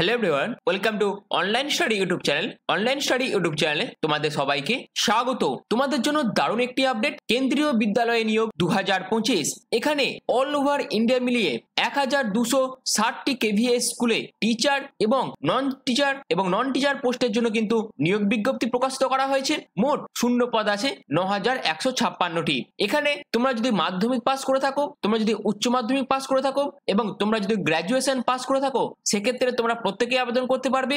Hello everyone, welcome to online study YouTube channel. Online study YouTube চ্যানেলে তোমাদের সবাইকে স্বাগত। তোমাদের জন্য দারুণ একটি আপডেট, কেন্দ্রীয় বিদ্যালয়ে নিয়োগ 2025। এখানে অল ওভার ইন্ডিয়া মিলিয়ে 1260টি কেভিএস স্কুলে টিচার এবং নন টিচার পোস্টের জন্য কিন্তু নিয়োগ বিজ্ঞপ্তি প্রকাশিত করা হয়েছে। মোট শূন্য পদ আছে 9156টি। এখানে তোমরা যদি মাধ্যমিক পাস করে থাকো, তোমরা যদি উচ্চ মাধ্যমিক পাস করে থাকো এবং তোমরা যদি গ্র্যাজুয়েশন পাস করে থাকো, সেক্ষেত্রে তোমরা প্রত্যেকেই আবেদন করতে পারবে।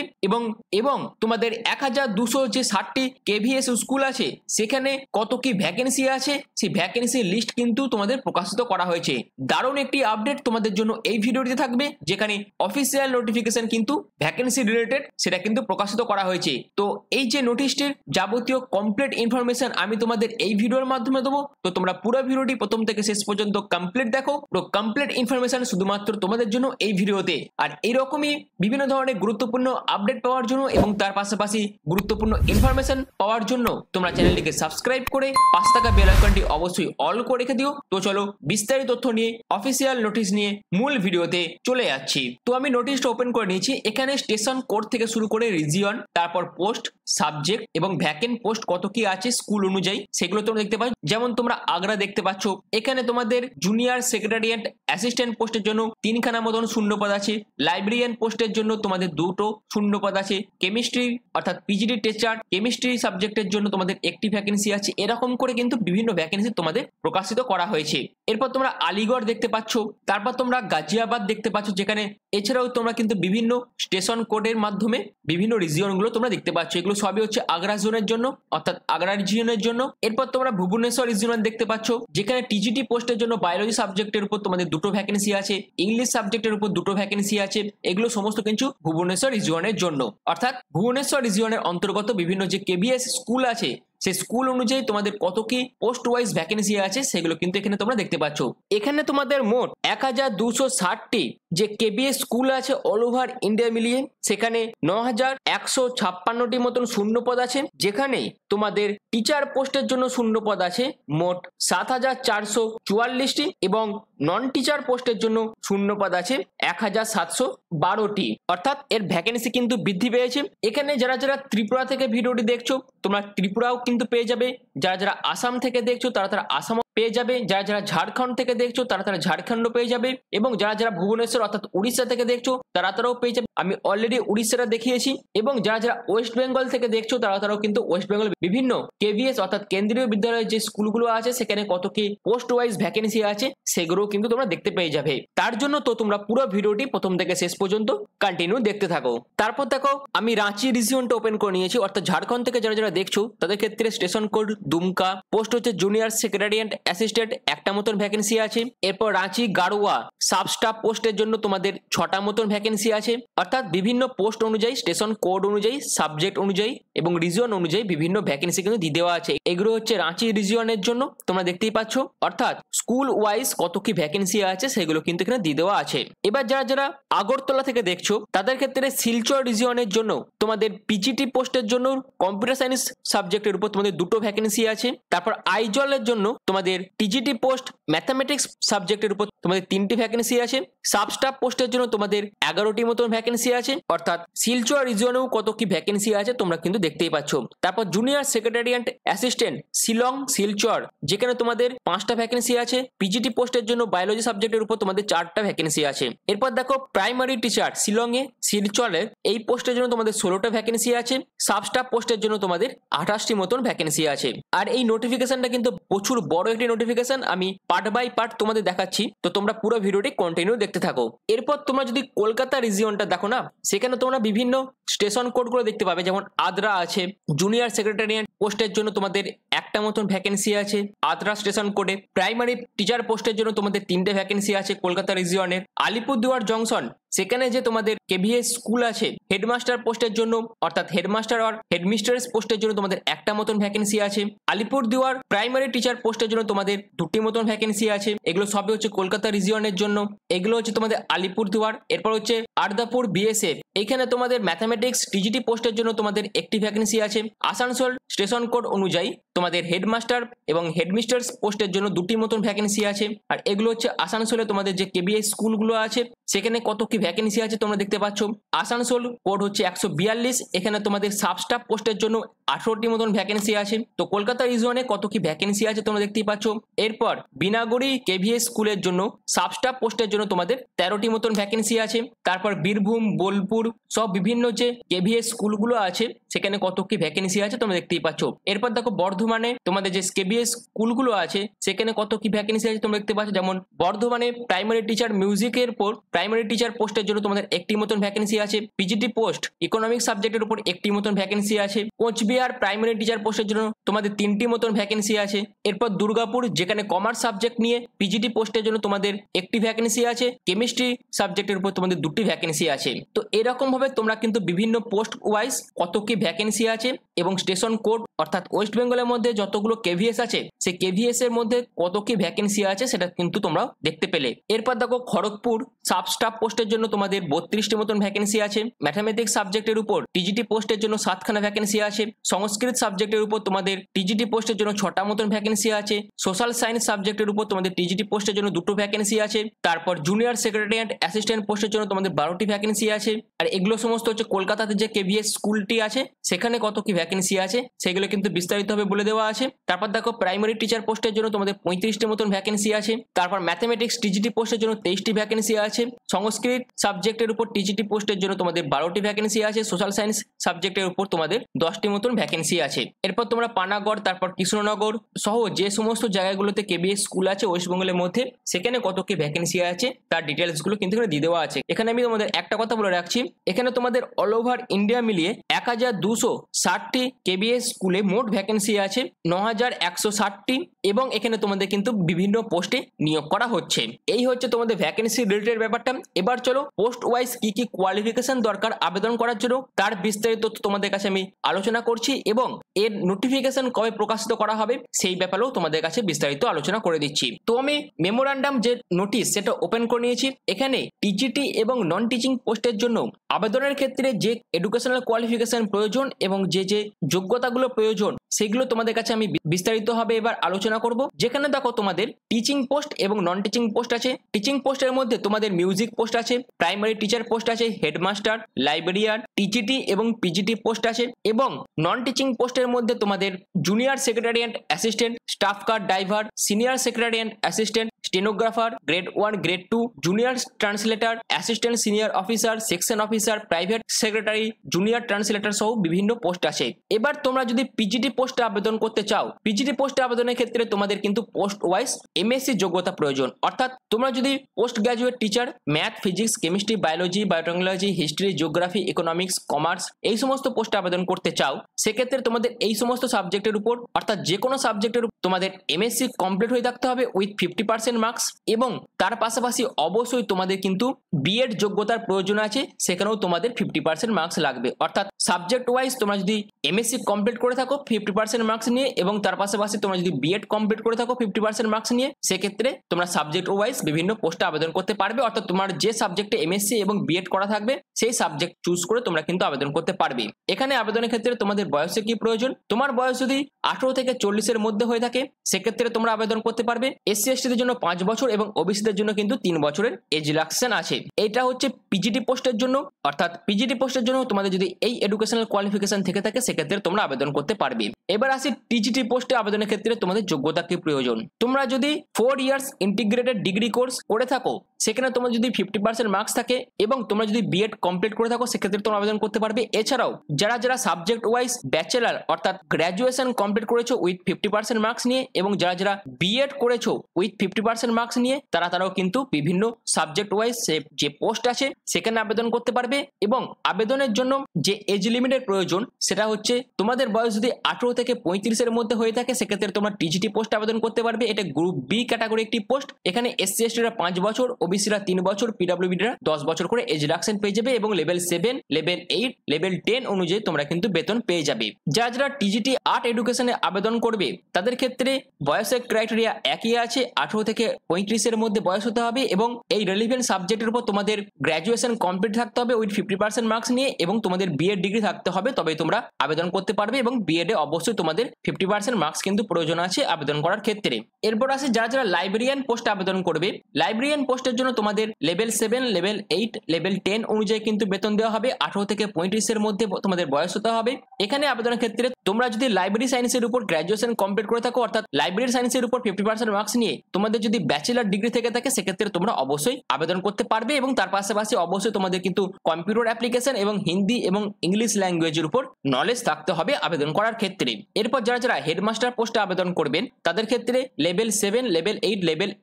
এবং তোমাদের 1260টি কেভিএস স্কুল আছে, সেখানে কত কি ভ্যাকেন্সি আছে সেই ভ্যাকেন্সির লিস্ট কিন্তু তোমাদের প্রকাশিত করা হয়েছে। দারুণ একটি আপডেট তোমাদের জন্য এই ভিডিওটিতে থাকবে, যেখানে অফিসিয়াল নোটিফিকেশন কিন্তু ভ্যাকেন্সি রিলেটেড সেটা কিন্তু প্রকাশিত করা হয়েছে। তো এই যে নোটিশটির যাবতীয় কমপ্লিট ইনফরমেশন আমি তোমাদের এই ভিডিওর মাধ্যমে দেবো, তো তোমরা পুরো ভিডিওটি প্রথম থেকে শেষ পর্যন্ত কমপ্লিট দেখো। তো কমপ্লিট ইনফরমেশন শুধুমাত্র তোমাদের জন্য এই ভিডিওতে। আর এইরকমই বিভিন্ন ধরনের গুরুত্বপূর্ণ আপডেট পাওয়ার জন্য এবং তার পাশাপাশি গুরুত্বপূর্ণ ইনফরমেশন পাওয়ার জন্য তোমরা চ্যানেলটিকে সাবস্ক্রাইব করে পাশে থাকা বেল আইকনটি অবশ্যই অল করে রেখে দিও। তো চলো বিস্তারিত তথ্য নিয়ে অফিসিয়াল নোটিশ নিয়ে মূল ভিডিওতে চলে যাচ্ছি। তো আমি নোটিশটা ওপেন করে নিয়েছি। এখানে স্টেশন কোড থেকে শুরু করে রিজিয়ন, তারপর পোস্ট, সাবজেক্ট এবং ভ্যাকেন্ট পোস্ট কত কি আছে স্কুল অনুযায়ী সেগুলো তোমরা দেখতে পাচ্ছ। যেমন তোমরা আগ্রা দেখতে পাচ্ছ, এখানে তোমাদের জুনিয়র সেক্রেটারিয়েট অ্যাসিস্ট্যান্ট পোস্টের জন্য 3খানা মতন শূন্য পদ আছে। লাইব্রেরিয়ান পোস্টের জন্য তোমাদের 2টো শূন্য পদ আছে। কেমিস্ট্রি অর্থাৎ পিজিডি টিচার কেমিস্ট্রি সাবজেক্টের জন্য তোমাদের 1টি ভ্যাকেন্সি আছে। এরকম করে কিন্তু বিভিন্ন ভ্যাকেন্সি তোমাদের প্রকাশিত করা হয়েছে। এরপর তোমরা আলিগড় দেখতে পাচ্ছ, তারপর তোমরা গাজিয়াবাদ দেখতে পাচ্ছ, যেখানে এছাড়াও তোমরা কিন্তু বিভিন্ন স্টেশন কোডের মাধ্যমে বিভিন্ন রিজিয়ন গুলো তোমরা দেখতে পাচ্ছ। এগুলো সবই হচ্ছে আগ্রা জোনের জন্য, অর্থাৎ আগ্রা রিজিয়নের জন্য। এরপর তোমরা ভুবনেশ্বর রিজিয়ন দেখতে পাচ্ছ, যেখানে টিজিটি পোস্টের জন্য বায়োলজি সাবজেক্টের উপর তোমাদের 2টো ভ্যাকেন্সি আছে, ইংলিশ সাবজেক্টের উপর 2টো ভ্যাকেন্সি আছে। এগুলো সমস্ত কিছু ভুবনেশ্বর রিজিয়নের জন্য। অর্থাৎ ভুবনেশ্বর রিজিয়নের অন্তর্গত বিভিন্ন যে কেভিএস স্কুল আছে সেই স্কুল অনুযায়ী তোমাদের কত কি পোস্ট ওয়াইজ ভ্যাকেন্সি আছে সেগুলো কিন্তু এখানে তোমরা দেখতে পাচ্ছ। এখানে তোমাদের মোট 1260টি যে কেবিএস স্কুল আছে অল ওভার ইন্ডিয়া মিলিয়ে, সেখানে 9156টি মতন শূন্য পদ আছে। যেখানে তোমাদের টিচার পোস্টের জন্য শূন্য পদ আছে মোট 7444টি এবং নন টিচার পোস্টের জন্য শূন্য পদ আছে 1712টি। অর্থাৎ এর ভ্যাকেন্সি কিন্তু বৃদ্ধি পেয়েছে। এখানে যারা যারা ত্রিপুরা থেকে ভিডিওটি দেখছো, তোমরা ত্রিপুরাও কিন্তু পেয়ে যাবে। যারা যারা আসাম থেকে দেখছো তারা আসাম পেয়ে যাবে। যারা যারা ঝাড়খণ্ড থেকে দেখছো তারা ঝাড়খণ্ড পেয়ে যাবে। এবং যারা যারা ভুবনেশ্বর অর্থাৎ উড়িষ্যা থেকে দেখছো তারাও পেয়ে যাবে। আমি অলরেডি উড়িষ্যাটা দেখিয়েছি। এবং যারা যারা ওয়েস্ট বেঙ্গল থেকে দেখছো তারাও কিন্তু ওয়েস্ট বেঙ্গল বিভিন্ন কেভিএস অর্থাৎ কেন্দ্রীয় বিদ্যালয়ের যে স্কুলগুলো আছে সেখানে কত কি পোস্ট ওয়াইজ ভ্যাকেন্সি আছে সেগুলো কিন্তু তোমরা দেখতে পেয়ে যাবে। তার জন্য তো তোমরা পুরো ভিডিওটি প্রথম থেকে শেষ পর্যন্ত কন্টিনিউ দেখতে থাকো। তারপর দেখো আমি রাঁচি রিজিয়নটা ওপেন করে নিয়েছি। অর্থাৎ ঝাড়খণ্ড থেকে যারা যারা দেখছো তাদের ক্ষেত্রে স্টেশন কোড দুমকা, পোস্ট হচ্ছে জুনিয়র সেক্রেটারিয়েট অ্যাসিস্ট্যান্ট, 1টা মতন ভ্যাকেন্সি আছে। এরপর রাঁচি গাড়োয়া সাব স্টাফ পোস্টের জন্য তোমাদের 6টা মতন ভ্যাকেন্সি আছে। অর্থাৎ বিভিন্ন পোস্ট অনুযায়ী, স্টেশন কোড অনুযায়ী, সাবজেক্ট অনুযায়ী এবং রিজিয়ন অনুযায়ী বিভিন্ন ভ্যাকেন্সি কিন্তু দিয়ে দেওয়া আছে। এগুলো হচ্ছে রাঁচি রিজিয়নের জন্য তোমরা দেখতেই পাচ্ছ। অর্থাৎ স্কুল ওয়াইজ কত কি ভ্যাকেন্সি আছে সেগুলো কিন্তু এখানে দিয়ে দেওয়া আছে। এবার যারা যারা আগরতলা থেকে দেখছো তাদের ক্ষেত্রে শিলচর রিজিয়নের জন্য তোমাদের পিজিটি পোস্টের জন্য কম্পিউটার সায়েন্স সাবজেক্টের উপর তোমাদের 2টো ভ্যাকেন্সি আছে। তারপর আইজলের জন্য তোমাদের টিজিটি পোস্ট ম্যাথামেটিক্স সাবজেক্টের উপর তোমাদের 3টি ভ্যাকেন্সি আছে। সাবস্টাফ পোস্টের জন্য তোমাদের 11টি মতন ভ্যাকেন্সি আছে। অর্থাৎ শিলচর রিজিয়নেও কত কি ভ্যাকেন্সি আছে তোমরা কিন্তু দেখতেই পাচ্ছ। তারপর junior secretariat assistant Shillong Silchar, যেখানে তোমাদের 5টা ভ্যাকেন্সি আছে। পিজিটি পোস্টের জন্য বায়োলজি সাবজেক্টের উপর তোমাদের 4টা ভ্যাকেন্সি আছে। এরপর দেখো প্রাইমারি টিচার শিলংয়ে শিলচরে এই পোস্টের জন্য তোমাদের 16টা ভ্যাকেন্সি আছে। সাবস্টাফ পোস্টের জন্য তোমাদের 28টি মতন ভ্যাকেন্সি আছে। আর এই নোটিফিকেশনটা কিন্তু প্রচুর বড় একটি নোটিফিকেশন, আমি পার্ট বাই পার্ট তোমাদের দেখাচ্ছি, তো তোমরা পুরো ভিডিওটি কন্টিনিউ দেখতে থাকো। এরপর তোমরা যদি কলকাতা রিজিয়নটা দেখো না, সেখানে তোমরা বিভিন্ন স্টেশন কোডগুলো দেখতে পাবে। যেমন আদ্রা আছে, জুনিয়র সেক্রেটারিয়েট পোস্টের জন্য তোমাদের 1টা মতন ভ্যাকেন্সি আছে আদ্রা স্টেশন কোডে। প্রাইমারি টিচার পোস্টের জন্য তোমাদের 3টে ভ্যাকেন্সি আছে কলকাতা রিজিয়নের। আলিপুরদুয়ার জংশন, সেখানে যে তোমাদের কেভিএস স্কুল আছে হেডমাস্টার পোস্টের জন্য, অর্থাৎ হেডমাস্টার আর হেডমিস্ট্রেস পোস্টের জন্য তোমাদের 1টা মতন ভ্যাকেন্সি আছে। আলিপুরদুয়ার প্রাইমারি টিচার পোস্টের জন্য তোমাদের 2টি মতন ভ্যাকেন্সি আছে। এগুলো সবই হচ্ছে কলকাতা রিজিয়নের জন্য। এগুলো হচ্ছে তোমাদের আলিপুরদুয়ার। এরপর হচ্ছে আরদাপুর বিএসএফ, এইখানে তোমাদের ম্যাথামেটিক্স টিজিটি পোস্টের জন্য তোমাদের 1টি ভ্যাকেন্সি আছে। আসানসোল স্টেশন কোড অনুযায়ী তোমাদের হেডমাস্টার এবং হেডমিস্টার্স পোস্টের জন্য 2টি মতন ভ্যাকেন্সি আছে। আর এগুলো হচ্ছে আসানসোলে তোমাদের যে কেবিএস স্কুলগুলো আছে সেখানে কত কি ভ্যাকেন্সি আছে তোমরা দেখতে পাচ্ছ। আসানসোল কোড হচ্ছে 142, এখানে তোমাদের সাবস্টাফ পোস্টের জন্য 18টি মতন ভ্যাকেন্সি আছে। তো কলকাতা রিজনে কত কি ভ্যাকেন্সি আছে তোমরা দেখতেই পাচ্ছ। এরপর বিনাগড়ি কেভিএস স্কুলের জন্য সাবস্টাফ পোস্টের জন্য তোমাদের 13টি মতন ভ্যাকেন্সি আছে। তারপর বীরভূম, বোলপুর সব বিভিন্ন যে কেভিএস স্কুলগুলো আছে সেখানে কত কি ভ্যাকেন্সি আছে তোমরা দেখতেই পাচ্ছ। এরপর দেখো বর্ধমানে তোমাদের যে কেভিএস স্কুলগুলো আছে সেখানে কত কি ভ্যাকেন্সি আছে তোমরা দেখতে পাচ্ছ। যেমন বর্ধমানে প্রাইমারি টিচার মিউজিকের পর প্রাইমারি টিচার পোস্টের জন্য তোমাদের 1টি মতন ভ্যাকেন্সি আছে। পিজিটি পোস্ট ইকোনমিক সাবজেক্টের উপর 1টি মতন ভ্যাকেন্সি আছে। কোচবিহার প্রাইমারি টিচার পোস্টের জন্য তোমাদের 3টি মতন ভ্যাকেন্সি আছে। এরপর দুর্গাপুর যেখানে কমার্স সাবজেক্ট নিয়ে পিজিটি পোস্টের জন্য তোমাদের 1টি ভ্যাকেন্সি আছে। কেমিস্ট্রি সাবজেক্টের উপর তোমাদের 2টি ভ্যাকেন্সি আছে। তো এরকম ভাবে তোমরা কিন্তু বিভিন্ন পোস্ট ওয়াইজ কত কি ভ্যাকেন্সি আছে এবং স্টেশন কোড অর্থাৎ ওয়েস্ট বেঙ্গলের মধ্যে যতগুলো কেভিএস আছে সেই কেভিএস এর মধ্যে কত কি ভ্যাকেন্সি আছে সেটা কিন্তু তোমরা দেখতে পেলে। এরপর দেখো খড়গপুর সাবস্টাফ পোস্টের জন্য তোমাদের 32টি মতন ভ্যাকেন্সি আছে। ম্যাথামেটিক্স সাবজেক্টের উপর টিজিটি পোস্টের জন্য 7খানা ভ্যাকেন্সি আছে। সংস্কৃত সাবজেক্টের উপর তোমাদের টিজিটি পোস্টের জন্য 6টা মতন ভ্যাকেন্সি আছে। সোশ্যাল সায়েন্স সাবজেক্টের উপর তোমাদের টিজিটি পোস্টের জন্য 2টো ভ্যাকেন্সি আছে। তারপর জুনিয়র সেক্রেটারিয়েট অ্যাসিস্ট্যান্ট পোস্টের জন্য তোমাদের 12টি ভ্যাকেন্সি আছে। আর এগুলো সমস্ত হচ্ছে কলকাতাতে যে কেভিএস স্কুলটি আছে সেখানে কত কি ভ্যাকেন্সি আছে সেগুলো কিন্তু বিস্তারিতভাবে বলে দেওয়া আছে। তারপর দেখো প্রাইমারি টিচার পোস্টের জন্য তোমাদের 35টি মতন ভ্যাকেন্সি আছে। তারপর ম্যাথামেটিক্স টিজিটি পোস্টের জন্য 23টি ভ্যাকেন্সি আছে। সংস্কৃত সাবজেক্টের উপর টিজিটি পোস্টের জন্য তোমাদের 12টি ভ্যাকেন্সি আছে। সোশ্যাল সায়েন্স সাবজেক্টের উপর তোমাদের 10টি মতন ভ্যাকেন্সি আছে। এরপর তোমরা পানাগড় তারপর কৃষ্ণনগর সহ যে সমস্ত জায়গাগুলোতে কেবিএস স্কুল আছে ওয়েস্টবেঙ্গলের মধ্যে সেখানে কত কি ভ্যাকেন্সি আছে তার ডিটেলস গুলো কিন্তু এখানে দিয়ে দেওয়া আছে। এখানে আমি তোমাদের একটা কথা বলে রাখছি, এখানে তোমাদের অল ওভার ইন্ডিয়া মিলিয়ে 1260টি কেবিএস স্কুলে মোট ভ্যাকেন্সি আছে 9160টি এবং এখানে তোমাদের কিন্তু বিভিন্ন পোস্টে নিয়োগ করা হচ্ছে। এই হচ্ছে তোমাদের ভ্যাকেন্সি রিলেটেড ব্যাপারটা। এবার চলো পোস্ট ওয়াইজ কি কি কোয়ালিফিকেশন দরকার আবেদন করার জন্য তার বিস্তারিত তথ্য তোমাদের কাছে আমি আলোচনা করছি এবং এর নোটিফিকেশন কবে প্রকাশিত করা হবে সেই ব্যাপারেও তোমাদের কাছে বিস্তারিত আলোচনা করে দিচ্ছি। তো আমি মেমোরান্ডাম যে নোটিশ সেটা ওপেন করে নিয়েছি। এখানে টিজিটি এবং নন টিচিং পোস্টের জন্য আবেদনের ক্ষেত্রে যে এডুকেশনাল কোয়ালিফিকেশন প্রয়োজন এবং যে যে যোগ্যতাগুলো প্রয়োজন সেগুলো তোমাদের কাছে আমি বিস্তারিতভাবে এবার আলোচনা করব। যেখানে দেখো তোমাদের টিচিং পোস্ট এবং নন টিচিং পোস্ট আছে। টিচিং পোস্টের মধ্যে তোমাদের মিউজিক পোস্ট আছে, প্রাইমারি টিচার পোস্ট আছে, হেডমাস্টার, লাইব্রেরিয়ান, টিজিটি এবং পিজিটি পোস্ট আছে এবং নন টিচিং পোস্টের মধ্যে তোমাদের junior secretariat assistant, staff car driver, senior secretariat assistant, stenographer, grade 1 grade 2, junior translator, assistant senior officer, section officer, private secretary, junior translator সহ বিভিন্ন post আছে। এবার তোমরা যদি পিজিটি পোস্টে আবেদন করতে চাও, পিজিটি পোস্টে আবেদনের ক্ষেত্রে তোমাদের কিন্তু পোস্ট ওয়াইজ এমএসসি যোগ্যতা প্রয়োজন। অর্থাৎ তোমরা যদি post graduate teacher math, physics, chemistry, biology, biotechnology, history, geography, economics, commerce এই সমস্ত পোস্টে আবেদন করতে চাও সেক্ষেত্রে তোমাদের এই সমস্ত সাবজেক্টের উপর অর্থাৎ যে কোনো সাবজেক্টের উপর তোমাদের এমএসসি কমপ্লিট হয়ে থাকতে হবে উইথ 50% মার্কস এবং তার পাশাপাশি অবশ্যই তোমাদের কিন্তু বিএড যোগ্যতার প্রয়োজন আছে, সেখানেও তোমাদের 50% মার্কস লাগবে। অর্থাৎ সাবজেক্ট ওয়াইজ তোমরা যদি এমএসসি কমপ্লিট করে থাকো 50% মার্কস নিয়ে এবং তার পাশাপাশি তোমরা যদি বিএড কমপ্লিট করে থাকো 50% মার্কস নিয়ে সেক্ষেত্রে তোমরা সাবজেক্ট ওয়াইজ বিভিন্ন পোস্টে আবেদন করতে পারবে। অর্থাৎ তোমার যে সাবজেক্টে এমএসসি এবং বিএড করা থাকবে সেই সাবজেক্ট চুজ করে তোমরা কিন্তু আবেদন করতে পারবে। এখানে আবেদনের ক্ষেত্রে তোমাদের বয়সে কি প্রয়োজন, তোমার বয়স যদি 18 থেকে 40-এর মধ্যে হয়ে থাকে সেক্ষেত্রে তোমরা আবেদন করতে পারবে। এসসি এসটিদের জন্য 5 বছর এবং ওবিসিদের জন্য কিন্তু 3 বছরের এজ রিল্যাক্সেশন আছে। এটা হচ্ছে পিজিটি পোস্টের জন্য। অর্থাৎ পিজিটি পোস্টের জন্য তোমাদের যদি এই এডুকেশনাল কোয়ালিফিকেশন থেকে থাকে সেক্ষেত্রে তোমরা আবেদন করতে পারবে। এবার আসি টিজিটি পোস্টে আবেদনের ক্ষেত্রে তোমাদের যোগ্যতা কি প্রয়োজন। তোমরা যদি 4 ইয়ার্স ইন্টিগ্রেটেড ডিগ্রি কোর্স করে থাকো সেখানে তোমার যদি 50% মার্কস থাকে এবং তোমরা যদি বিএড কমপ্লিট করে থাকো সেক্ষেত্রে তোমরা আবেদন করতে পারবে। এছাড়াও যারা যারা সাবজেক্ট ওয়াইজ ব্যাচেলার অর্থাৎ গ্র্যাজুয়েশন কমপ্লিট করেছো উইথ 50% মার্কস নিয়ে এবং যারা যারা বিএড করেছো উইথ 50% মার্কস নিয়ে তারাও কিন্তু বিভিন্ন সাবজেক্ট ওয়াইজ যে পোস্ট আছে সেখানে আবেদন করতে পারবে। এবং আবেদনের জন্য যে এজ লিমিটের প্রয়োজন সেটা হচ্ছে তোমাদের বয়স যদি 18 থেকে 35-এর মধ্যে হয়ে থাকে সেক্ষেত্রে তোমরা টিজিটি পোস্ট আবেদন করতে পারবে। এটা গ্রুপ বি ক্যাটাগরি একটি পোস্ট। এখানে এসসি এসটিরা 5 বছর, ওবিসিরা 3 বছর, পিডব্লিউডিরা 10 বছর করে এজ রিডাকশন পেয়ে যাবে এবং লেভেল 7, লেভেল 8, লেভেল 10 অনুযায়ী তোমরা কিন্তু বেতন পেয়ে যাবে। যারা যারা টিজিটি আর্ট এডুকেশনে আবেদন করবে তাদের ক্ষেত্রে বয়সের ক্রাইটেরিয়া একই আছে, 18 থেকে 35-এর মধ্যে বয়স হতে হবে এবং এই রিলেভেন্ট সাবজেক্টের উপর তোমাদের গ্র্যাজুয়েশন কমপ্লিট থাকতে হবে উইথ 50% মার্কস নিয়ে এবং তোমাদের বিএড ডিগ্রি থাকতে হবে, তবেই তোমরা আবেদন করতে পারবে এবং বিএড এ অবশ্যই অবশ্যই তোমাদের 50% মার্কস কিন্তু প্রয়োজন আছে আবেদন করার ক্ষেত্রে। এরপর আসে যারা যারা লাইব্রেরিয়ান পোস্টে আবেদন করবে, লাইব্রেরিয়ান পোস্টের জন্য তোমাদের লেভেল 7, লেভেল 8, লেভেল 10 অনুযায়ী কিন্তু বেতন দেওয়া হবে। 18 থেকে 35 এর মধ্যে তোমাদের বয়স হতে হবে। এখানে আবেদনের ক্ষেত্রে তোমরা যদি লাইব্রেরি সায়েন্সের উপর গ্র্যাজুয়েশন কমপ্লিট করে থাকো, অর্থাৎ লাইব্রেরি সায়েন্সের উপর 50% মার্কস নিয়ে তোমাদের যদি ব্যাচেলর ডিগ্রি থেকে থাকে, সেক্ষেত্রে তোমরা অবশ্যই আবেদন করতে পারবে। এবং তার পাশাপাশি অবশ্যই তোমাদের কিন্তু কম্পিউটার অ্যাপ্লিকেশন এবং হিন্দি এবং ইংলিশ ল্যাঙ্গুয়েজের উপর নলেজ থাকতে হবে আবেদন করার ক্ষেত্রে। এরপর যারা যারা হেডমাস্টার পোস্টে আবেদন করবেন, তাদের ক্ষেত্রে লেভেল 7, লেভেল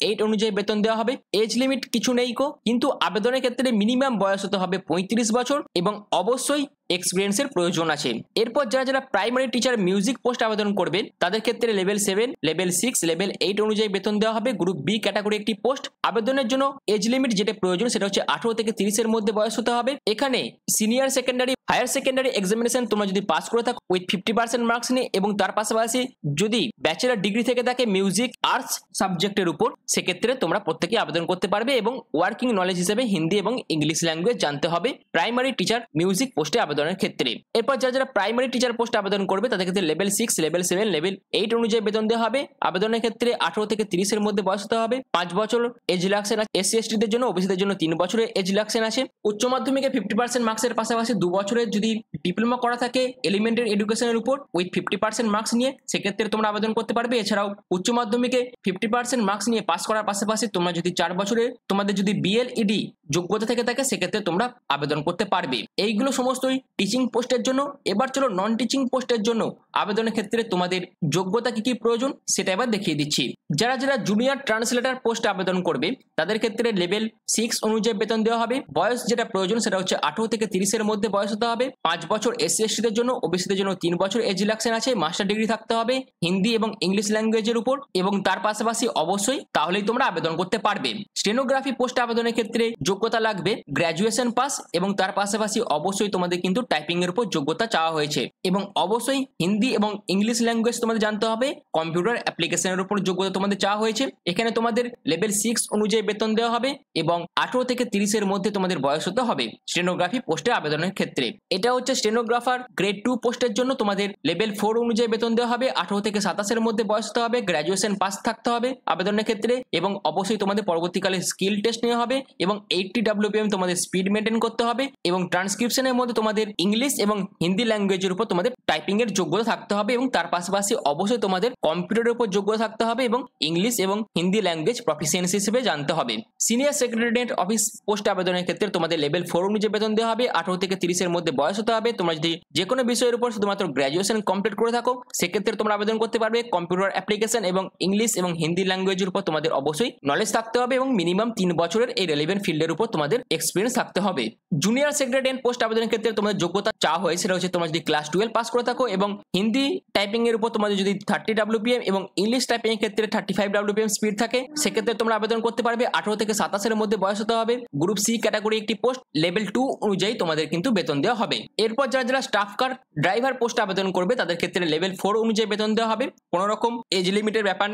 8 অনুযায়ী বেতন দেওয়া হবে। এজ লিমিট কিছু নেই কিন্তু আবেদনের ক্ষেত্রে মিনিমাম বয়স হতে হবে 35 বছর এবং অবশ্যই এক্সপিরিয়েন্সের প্রয়োজন আছে। এরপর যারা যারা প্রাইমারি টিচার মিউজিক পোস্ট আবেদন করবেন, তাদের ক্ষেত্রে লেভেল 7, লেভেল 6, লেভেল 8 অনুযায়ী বেতন দেওয়া হবে। গ্রুপ বি ক্যাটাগরি একটি পোস্ট। আবেদনের জন্য এজ লিমিট যেটা প্রয়োজন সেটা হচ্ছে 18 থেকে 30 এর মধ্যে বয়স হতে হবে। এখানে senior secondary, higher secondary examination তোমরা যদি পাস করে থাকো উইথ 50% মার্কস নিয়ে, এবং তার পাশাপাশি যদি ব্যাচেলর ডিগ্রি থেকে থাকে মিউজিক আর্টস সাবজেক্টের উপর, সেক্ষেত্রে তোমরা প্রত্যেকে আবেদন করতে পারবে। এবং ওয়ার্কিং নলেজ হিসেবে হিন্দি এবং ইংলিশ ল্যাঙ্গুয়েজ জানতে হবে প্রাইমারি টিচার মিউজিক পোস্টে আবেদনের ক্ষেত্রে। এরপর যারা যারা প্রাইমারি টিচার পোস্টে আবেদন করবে, তাদের ক্ষেত্রে লেভেল 6, লেভেল 7, লেভেল 8 অনুযায়ী বেতন দেওয়া হবে। আবেদনের ক্ষেত্রে 18 থেকে 30 এর মধ্যে বয়স হতে হবে। 5 বছর এজ রিল্যাক্সেশন আছে এসসি এসটি দের জন্য, ওবিসিদের জন্য 3 বছরের এজ রিল্যাক্সেশন আছে। উচ্চ মাধ্যমিকে 50% মার্কসের পাশাপাশি 2 বছরের যদি ডিপ্লোমা করা থাকে এলিমেন্টারি এডুকেশনের উপর উইথ 50% মার্কস নিয়ে, সেক্ষেত্রে তোমরা আবেদন করতে পারবে। এছাড়াও উচ্চ মাধ্যমিকে 50% মার্কস নিয়ে পাস করার পাশাপাশি তোমরা যদি 4 বছরে তোমাদের যদি বিএলইডি যোগ্যতা থেকে থাকে, সেক্ষেত্রে তোমরা আবেদন করতে পারবে। এইগুলো সমস্তই টিচিং পোস্টের জন্য। এবার চলো নন টিচিং পোস্টের জন্য আবেদনের ক্ষেত্রে তোমাদের যোগ্যতা কি কি প্রয়োজন সেটা এবার দেখিয়ে দিচ্ছি। যারা যারা জুনিয়র ট্রান্সলেটর পোস্টে আবেদন করবে, তাদের ক্ষেত্রে লেভেল 6 অনুযায়ী বেতন দেওয়া হবে। বয়স যেটা প্রয়োজন সেটা হচ্ছে 18 থেকে 30 এর মধ্যে বয়স হতে হবে। 5 বছর এসসি এসটি দের জন্য, ওবিসিদের জন্য 3 বছর এজ রিল্যাক্সেশন আছে। মাস্টার ডিগ্রি থাকতে হবে হিন্দি এবং ইংলিশ ল্যাঙ্গুয়েজের উপর, এবং তার পাশাপাশি অবশ্যই তাহলেই তোমরা আবেদন করতে পারবে। স্টেনোগ্রাফি পোস্টে আবেদনের ক্ষেত্রে যোগ্যতা লাগবে গ্র্যাজুয়েশন পাস, এবং তার পাশাপাশি অবশ্যই তোমাদের কিন্তু টাইপিং এর উপর যোগ্যতা চাওয়া হয়েছে। এবং অবশ্যই হিন্দি এবং ইংলিশ ল্যাঙ্গুয়েজ তোমাদের জানতে হবে। কম্পিউটার অ্যাপ্লিকেশনের উপর যোগ্যতা তোমাদের চাওয়া হয়েছে। এখানে তোমাদের লেভেল 6 অনুযায়ী বেতন দেওয়া হবে এবং 18 থেকে 30 এর মধ্যে তোমাদের বয়স হতে হবে স্টেনোগ্রাফি পোস্টে আবেদনের ক্ষেত্রে। এটা হচ্ছে স্টেনোগ্রাফার গ্রেড 2 পোস্টের জন্য তোমাদের লেভেল 4 অনুযায়ী বেতন দেওয়া হবে। 18 থেকে 27 এর মধ্যে বয়স হতে হবে, গ্র্যাজুয়েশন পাস থাকতে হবে আবেদনের ক্ষেত্রে, এবং অবশ্যই তোমাদের পরবর্তীকালে স্কিল টেস্ট নেওয়া হবে এবং 80 WPM তোমাদের স্পিড মেনটেন করতে হবে। এবং ট্রান্সক্রিপশনের মধ্যে তোমাদের ইংলিশ এবং হিন্দি ল্যাঙ্গুয়েজের উপর তোমাদের টাইপিং এর যোগ্যতা থাকতে হবে, এবং তার পাশাপাশি অবশ্যই তোমাদের কম্পিউটারের উপর যোগ্যতা থাকতে হবে এবং ইংলিশ এবং হিন্দি ল্যাঙ্গুয়েজ প্রফিসিয়েন্সি হিসেবে জানতে হবে। সিনিয়র সেক্রেটারিয়েট অফিস পোস্টে আবেদনের ক্ষেত্রে তোমাদের লেভেল 4 অনুযায়ী বেতন দেওয়া হবে। 18 থেকে 30 এর মধ্যে বয়স হতে হবে। তোমরা যদি যে কোনো বিষয়ের উপর শুধুমাত্র গ্র্যাজুয়েশন কমপ্লিট করে থাকো, সেক্ষেত্রে তোমরা আবেদন করতে পারবে। কম্পিউটার অ্যাপ্লিকেশন এবং ইংলিশ এবং হিন্দি ল্যাঙ্গুয়েজের উপর তোমাদের অবশ্যই নলেজ থাকতে হবে এবং মিনিমাম 3 বছরের এই রেলেভেন্ট ফিল্ডের উপর তোমাদের এক্সপিরিয়েন্স থাকতে হবে। জুনিয়র সেক্রেটারিয়েট পোস্ট আবেদনের ক্ষেত্রে তোমাদের যোগ্যতা চাওয়া হয় সেটা হচ্ছে তোমরা যদি ক্লাস 12 পাস করে থাকো এবং হিন্দি টাইপিং এর উপর তোমাদের যদি 30 WPM এবং ইংলিশ টাইপিং এর ক্ষেত্রে 35 WPM স্পিড থাকে, সেক্ষেত্রে তোমরা আবেদন করতে পারবে। 18 থেকে 27 এর মধ্যে বয়স হতে হবে। গ্রুপ সি ক্যাটাগরি একটি পোস্ট, লেভেল 2 অনুযায়ী তোমাদের কিন্তু বেতন দেওয়া হবে। এরপর যারা যারা স্টাফ কার ড্রাইভার পোস্টে আবেদন করবে, তাদের ক্ষেত্রে লেভেল 4 অনুযায়ী বেতন দেওয়া হবে। কোনো রকম এজ লিমিটের ব্যাপার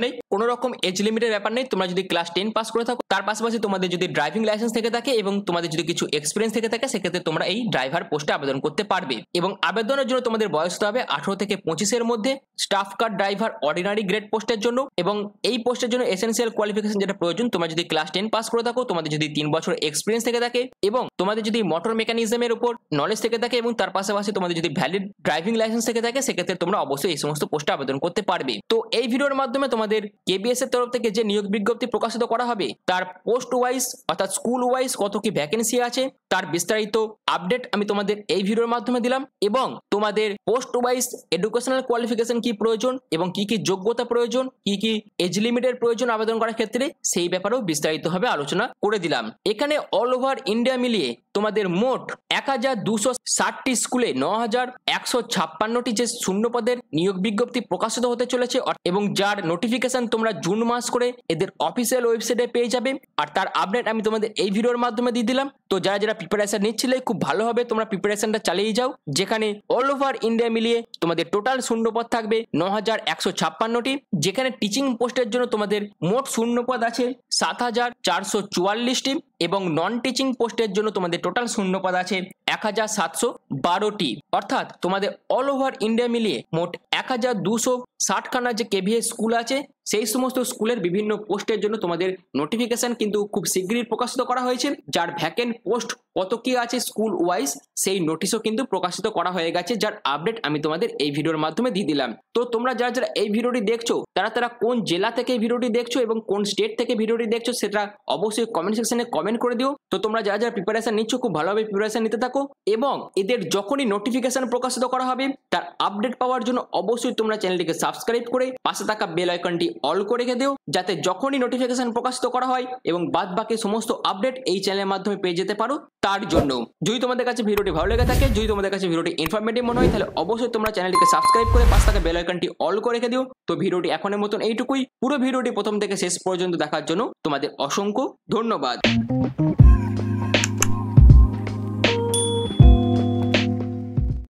নেই। তোমরা যদি ক্লাস 10 পাস করে থাকো, তার পাশাপাশি তোমাদের যদি ড্রাইভিং লাইসেন্স থেকে থাকে এবং তোমাদের যদি কিছু এক্সপিরিয়েন্স থেকে থাকে, সেক্ষেত্রে তোমরা এই ড্রাইভার পোস্টে আবেদন করতে পারবে। এবং আবেদনের জন্য তোমাদের বয়স হতে হবে 18 থেকে 25 এর মধ্যে। Staff car driver ordinary grade পোস্টের জন্য, এবং এই পোস্টের জন্য এসেনশিয়াল কোয়ালিফিকেশন যেটা প্রয়োজন, তোমরা যদি ক্লাস 10 পাস করে থাকো, তোমাদের যদি 3 বছর এক্সপিরিয়েন্স থেকে থাকে এবং তোমাদের যদি মোটর মেকানিজমের উপর নলেজ থেকে থাকে এবং তার পাশাপাশি তোমাদের যদি ভ্যালিড ড্রাইভিং লাইসেন্স থেকে থাকে, সেক্ষেত্রে তোমরা অবশ্যই এই সমস্ত পোস্টে আবেদন করতে পারবে। তো এই ভিডিওর মাধ্যমে তোমাদের কেবিএস এর তরফ থেকে যে নিয়োগ বিজ্ঞপ্তি প্রকাশিত করা হবে, তার পোস্ট ওয়াইজ অর্থাৎ স্কুল ওয়াইজ কত কি ভ্যাকেন্সি আছে, তার বিস্তারিত আপডেট আমি তোমাদের এই ভিডিওর মাধ্যমে দিলাম। এবং তোমাদের পোস্ট ওয়াইজ এডুকেশনাল কোয়ালিফিকেশন কি প্রয়োজন এবং কি কি যোগ্যতা প্রয়োজন, কি কি এজ লিমিটের প্রয়োজন আবেদন করার ক্ষেত্রে, সেই ব্যাপারেও বিস্তারিতভাবে আলোচনা করে দিলাম। এখানে অল ওভার ইন্ডিয়া মিলিয়ে তোমাদের মোট 1260টি স্কুলে 9156টি যে শূন্য পদের নিয়োগ বিজ্ঞপ্তি প্রকাশিত হতে চলেছে, এবং যার নোটিফিকেশন তোমরা জুন মাস করে এদের অফিসিয়াল ওয়েবসাইটে পেয়ে যাবে। আর তার আপডেট আমি তোমাদের এই ভিডিওর মাধ্যমে দিয়ে দিলাম। তো যারা যারা প্রিপারেশন নিচ্ছিলে, খুব ভালোভাবে তোমরা প্রিপারেশনটা চালিয়ে যাও। যেখানে অল ওভার ইন্ডিয়া মিলিয়ে তোমাদের টোটাল শূন্যপদ থাকবে 9156টি, যেখানে টিচিং পোস্টের জন্য তোমাদের মোট শূন্যপদ আছে 7444টি, এবং নন টিচিং পোস্টের জন্য তোমাদের টোটাল শূন্যপদ আছে 1712টি। অর্থাৎ তোমাদের অল ওভার ইন্ডিয়া মিলিয়ে মোট 1260খানা যে কেভিএস স্কুল আছে সেই সমস্ত স্কুলের বিভিন্ন পোস্টের জন্য তোমাদের নোটিফিকেশন কিন্তু খুব শীঘ্রই প্রকাশিত করা হয়েছে। যার ভ্যাকেন্ট পোস্ট কত কি আছে স্কুল ওয়াইজ সেই নোটিশও কিন্তু প্রকাশিত করা হয়ে গেছে, যার আপডেট আমি তোমাদের এই ভিডিওর মাধ্যমে দিয়ে দিলাম। তো তোমরা যারা যারা এই ভিডিওটি দেখছো তারা কোন জেলা থেকে এই ভিডিওটি দেখছো এবং কোন স্টেট থেকে ভিডিওটি দেখছো সেটা অবশ্যই কমেন্ট সেকশনে কমেন্ট করে দিও। তো তোমরা যারা যারা প্রিপারেশন নিচ্ছ খুব ভালোভাবে প্রিপারেশন নিতে থাকো এবং এদের যখনই নোটিফিকেশন প্রকাশিত করা হবে তার আপডেট পাওয়ার জন্য অবশ্যই তোমরা চ্যানেলটিকে সাবস্ক্রাইব করে পাশে থাকা বেল আইকনটি অল করে রেখে দিও, যাতে যখনই নোটিফিকেশন প্রকাশিত করা হয় এবং বাদ বাকি সমস্ত আপডেট এই চ্যানেলের মাধ্যমে পেয়ে যেতে পারো তার জন্য। যদি তোমাদের কাছে ভিডিওটি ভালো লেগে থাকে, যদি তোমাদের কাছে ভিডিওটি ইনফরমেটিভ মনে হয়, তাহলে অবশ্যই তোমরা চ্যানেলটিকে সাবস্ক্রাইব করে পাশে থাকা বেল আইকনটি অল করে রেখে দিও। তো ভিডিওটি এখনের মতন এইটুকুই। পুরো ভিডিওটি প্রথম থেকে শেষ পর্যন্ত দেখার জন্য তোমাদের অসংখ্য ধন্যবাদ।